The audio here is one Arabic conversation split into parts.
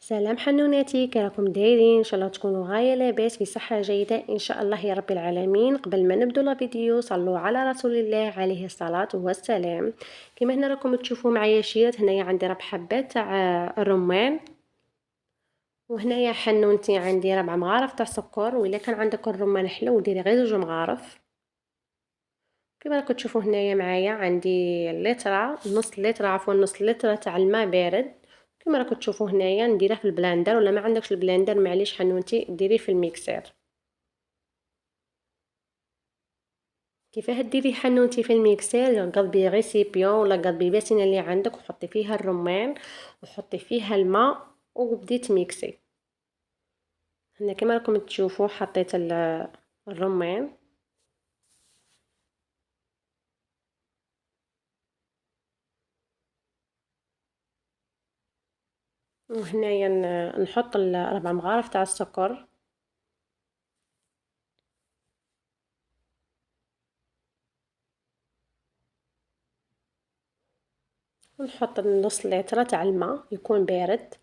سلام حنوناتي، كي راكم دايرين؟ ان شاء الله تكونوا غايه لاباس بصحه جيده ان شاء الله يا رب العالمين. قبل ما نبدو لا فيديو صلوا على رسول الله عليه الصلاه والسلام. كما هنا راكم تشوفوا معايا شيرات، هنايا عندي ربع حبات تاع الرمان، وهنايا حنونتي عندي ربع مغارف تاع سكر. وإلا كان عندك الرمان حلو ديري غير 2 مغارف. كما راكم تشوفوا هنايا معايا عندي لتر، نص لتر عفوا، نص لتر تاع الماء بارد. كما راكم تشوفوا هنايا نديره في البلاندر، ولا ما عندكش البلاندر معليش حنونتي ديريه في الميكسر. كيفاه ديري حنونتي في الميكسر؟ قلبي ريسيبيون ولا قلبي باسينه اللي عندك وحطي فيها الرمان وحطي فيها الماء وبديت ميكسي. هنا كما راكم تشوفوا حطيت الرمان، وهنايا نحط 4 مغارف تاع السكر، ونحط نص لتر تاع الماء يكون بارد،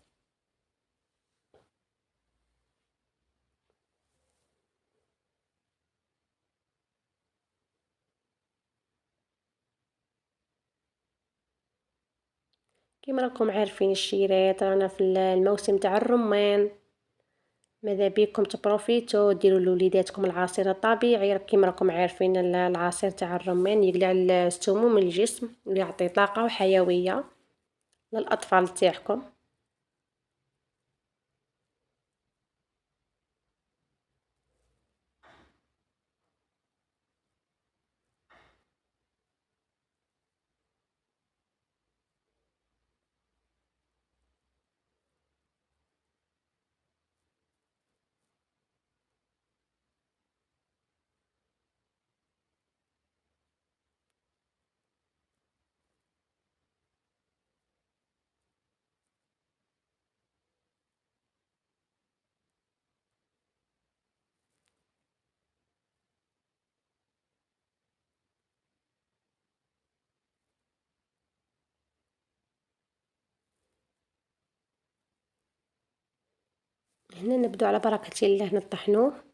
كيما راكم عارفين الشيرات رانا في الموسم تاع الرمان. ماذا بيكم تبروفيتو ديروا لوليداتكم العصير الطبيعي. كيما راكم عارفين العصير تاع الرمان يقلع السموم من الجسم ويعطي طاقة وحيوية للأطفال تاعكم. هنا نبدو على بركة الله نطحنوه.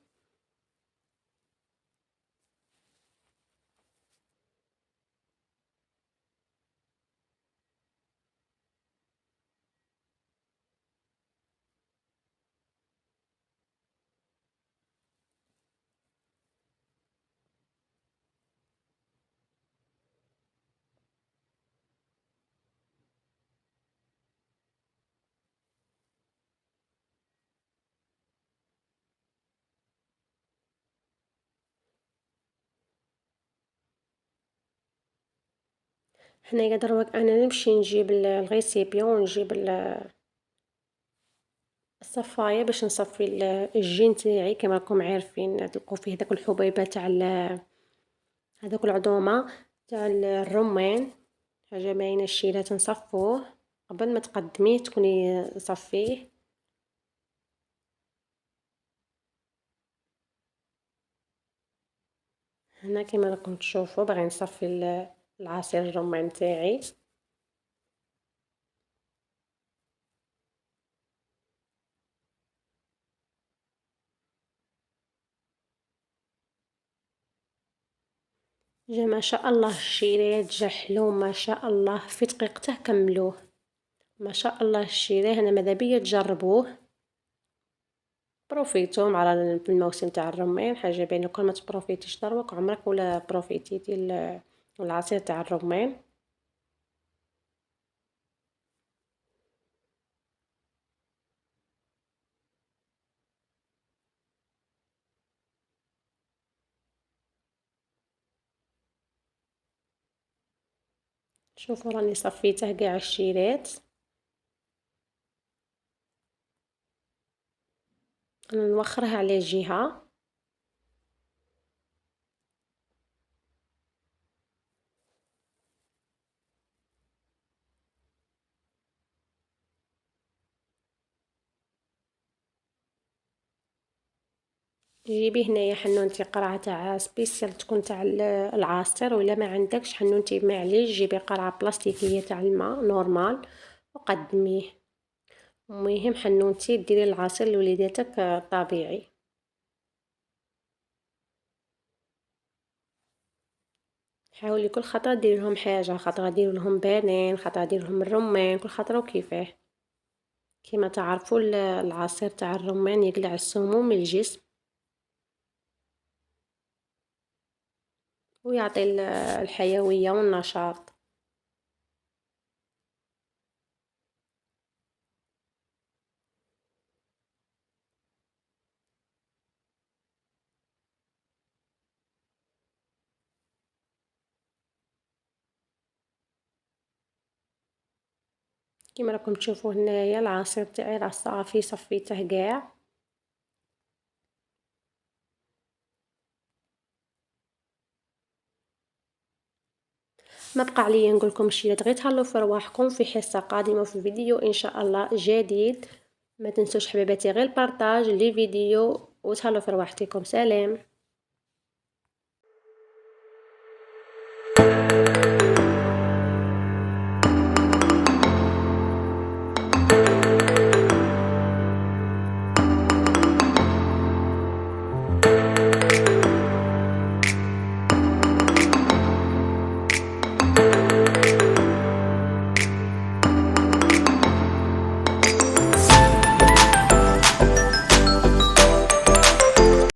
هنايا دروك انا نمشي نجيب الغيسيبيون ونجيب الصفاية باش نصفي الجين تاعي. كما راكم عارفين تلقوا فيه داك الحبيبة تاع هذوك العظومة تاع الرمان. حاجة باينة الشيلة نصفوه قبل ما تقدميه تكوني صفيه. هنا كما راكم تشوفوا باغي نصفي العصير الرمان تاعي. جا ما شاء الله الشيرات جا حلو ما شاء الله، في دقيقته كملوه ما شاء الله. الشيراه انا ماذا بيا تجربوه، بروفيتو مع في الموسم تاع الرمان. حاجه باينه كل ما تبروفيتيش دروك عمرك ولا بروفيتيتي العصير تاع الرمان. شوفوا راني صفيته قاع الشيرات. انا نوخرها على جهه. جيبي هنايا حنونتي قرعه تاع سبيسيال تكون تاع العصير، ولا ما عندكش حنونتي معليش جيبي قرعه بلاستيكيه تاع الماء نورمال وقدميه. المهم حنونتي ديري العصير لوليداتك طبيعي. حاولي كل خطرة ديري لهم حاجة، خطرة ديري لهم بنين، خطرة ديري لهم الرمان، كل خطرة وكيفاه. كيما تعرفوا العصير تاع الرمان يقلع السموم من الجسم ويعطي الحيوية والنشاط. كيما راكم تشوفوا هنايا العصير تاعي راه صافي صفيته قاع. ما بقى عليا نقول لكم شي، غير تهلاو في رواحكم في حصة قادمة في فيديو ان شاء الله جديد. ما تنسوش حبيباتي غير البارطاج لي فيديو وتهلاو في رواحتكم. سلام.